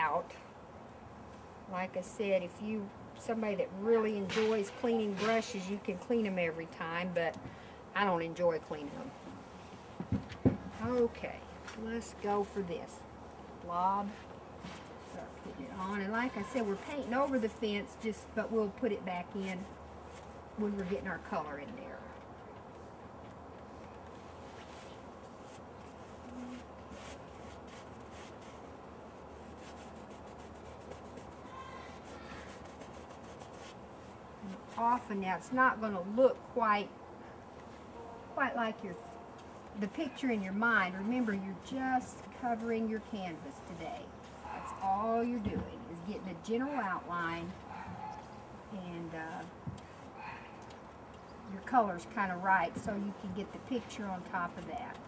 out. Like I said, if you somebody that really enjoys cleaning brushes, you can clean them every time, but I don't enjoy cleaning them. Okay, let's go for this blob. Start putting it on, and like I said, we're painting over the fence, but we'll put it back in when we're getting our color in there. Often now it's not going to look quite like the picture in your mind. Remember, you're just covering your canvas today. That's all you're doing, is getting a general outline, and your color's kind of right, so you can get the picture on top of that.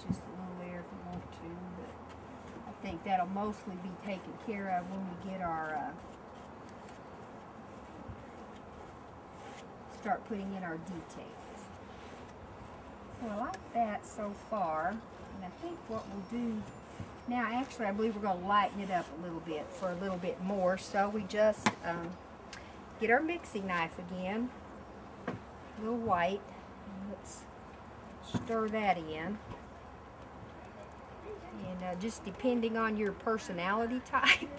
Just a little there if you want to, but I think that'll mostly be taken care of when we get our start putting in our details. So I like that so far, and I think what we'll do now, actually I believe we're going to lighten it up a little bit for a little bit more. So we just get our mixing knife again, a little white, and let's stir that in. And just depending on your personality type,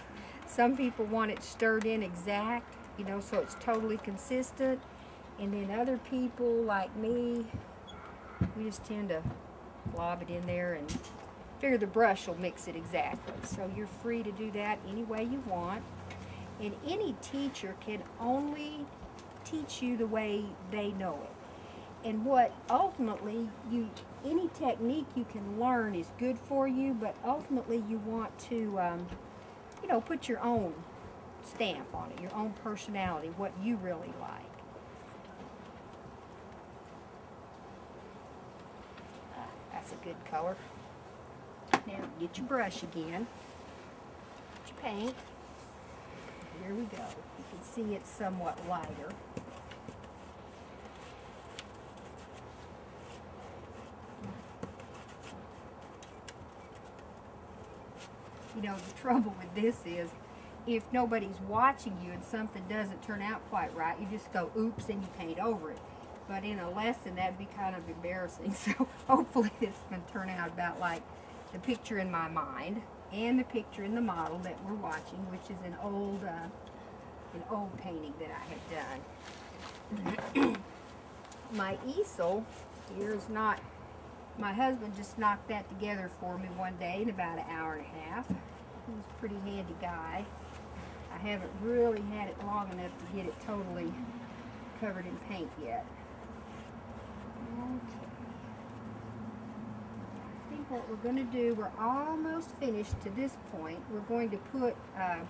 some people want it stirred in exact, you know, so it's totally consistent. And then other people, like me, we just tend to lob it in there and figure the brush will mix it exactly. So you're free to do that any way you want. And any teacher can only teach you the way they know it. And what ultimately, any technique you can learn is good for you, but ultimately you want to, you know, put your own stamp on it, your own personality, what you really like. That's a good color. Now get your brush again, get your paint. Here we go. You can see it's somewhat lighter. You know, the trouble with this is, if nobody's watching you and something doesn't turn out quite right, you just go, oops, and you paint over it. But in a lesson, that'd be kind of embarrassing. So hopefully this can turn out about like the picture in my mind and the picture in the model that we're watching, which is an old painting that I had done. My easel here is not, my husband just knocked that together for me one day in about an hour and a half. He's a pretty handy guy. I haven't really had it long enough to get it totally covered in paint yet. Okay. I think what we're going to do, we're almost finished to this point. We're going to put a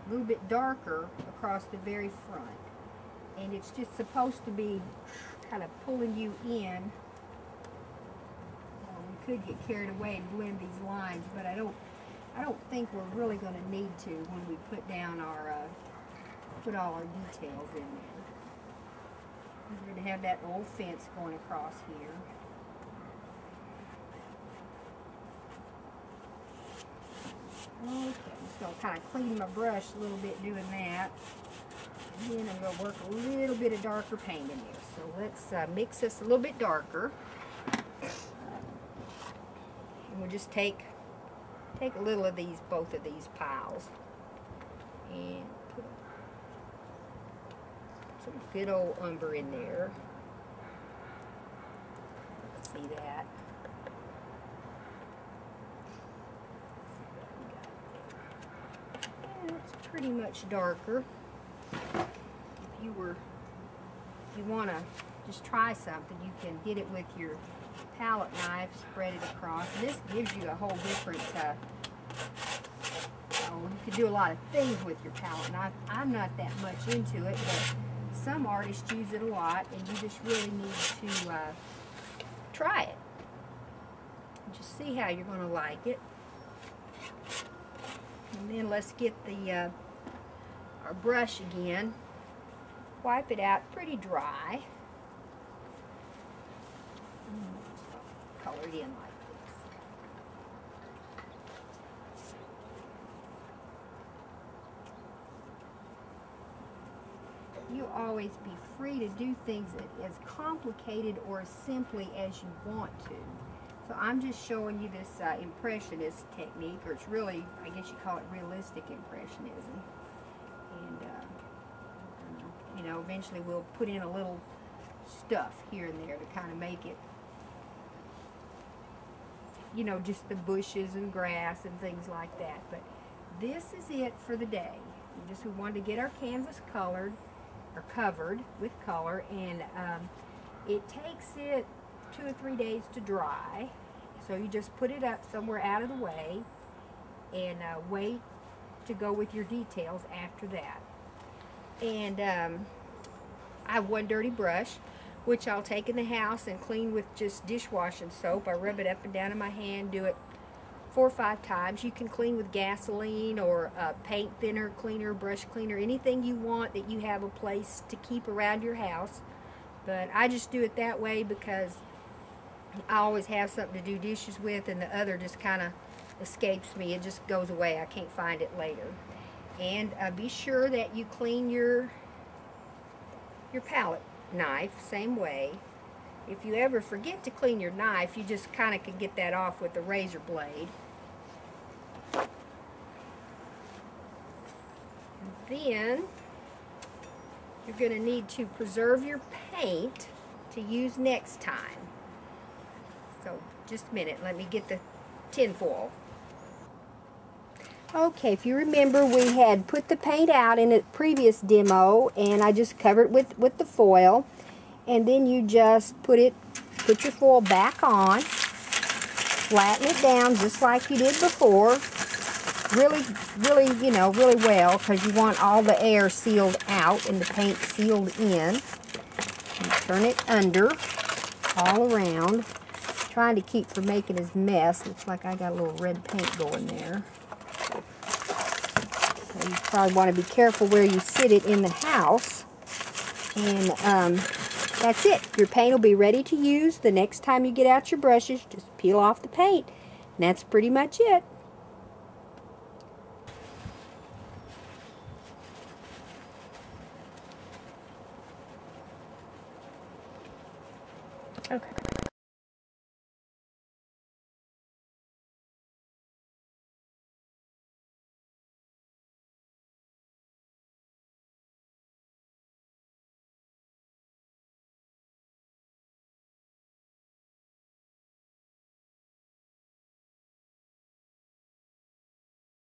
little bit darker across the very front. And it's just supposed to be kind of pulling you in. We could get carried away and blend these lines, but I don't think we're really going to need to when we put down our put all our details in there. We're going to have that old fence going across here. Okay, I'm just going to kind of clean my brush a little bit doing that. And then I'm going to work a little bit of darker paint in there. So let's mix this a little bit darker. And we'll just take a little of these, both of these piles, and put some good old umber in there. See that? And it's pretty much darker. If you want to just try something, you can get it with your palette knife, spread it across. And this gives you a whole different, you can do a lot of things with your palette knife. I'm not that much into it, but some artists use it a lot, and you just really need to try it. Just see how you're going to like it. And then let's get the our brush again. wipe it out pretty dry. Just color it in like this. You always be free to do things as complicated or as simply as you want to. So I'm just showing you this impressionist technique, or it's really, I guess you call it realistic impressionism. And you know, eventually we'll put in a little stuff here and there to kind of make it, you know, just the bushes and grass and things like that. But this is it for the day. We wanted to get our canvas colored, or covered with color, and it takes it 2 or 3 days to dry. So you just put it up somewhere out of the way and wait to go with your details after that. And I have one dirty brush, which I'll take in the house and clean with just dishwashing soap. I rub it up and down in my hand, do it 4 or 5 times. You can clean with gasoline or paint thinner, cleaner, brush cleaner, anything you want that you have a place to keep around your house. But I just do it that way because I always have something to do dishes with, and the other just kind of escapes me. It just goes away. I can't find it later. And be sure that you clean your palette knife same way. If you ever forget to clean your knife, you just kind of can get that off with the razor blade. And then you're going to need to preserve your paint to use next time. So just a minute, let me get the tin foil. Okay, if you remember, we had put the paint out in a previous demo, and I just covered it with the foil. And then you just put your foil back on, flatten it down just like you did before. Really, you know, really well, because you want all the air sealed out and the paint sealed in. And turn it under, all around, trying to keep from making his mess. Looks like I got a little red paint going there. So you probably want to be careful where you sit it in the house. And that's it. Your paint will be ready to use. The next time you get out your brushes, just peel off the paint. And that's pretty much it. Okay.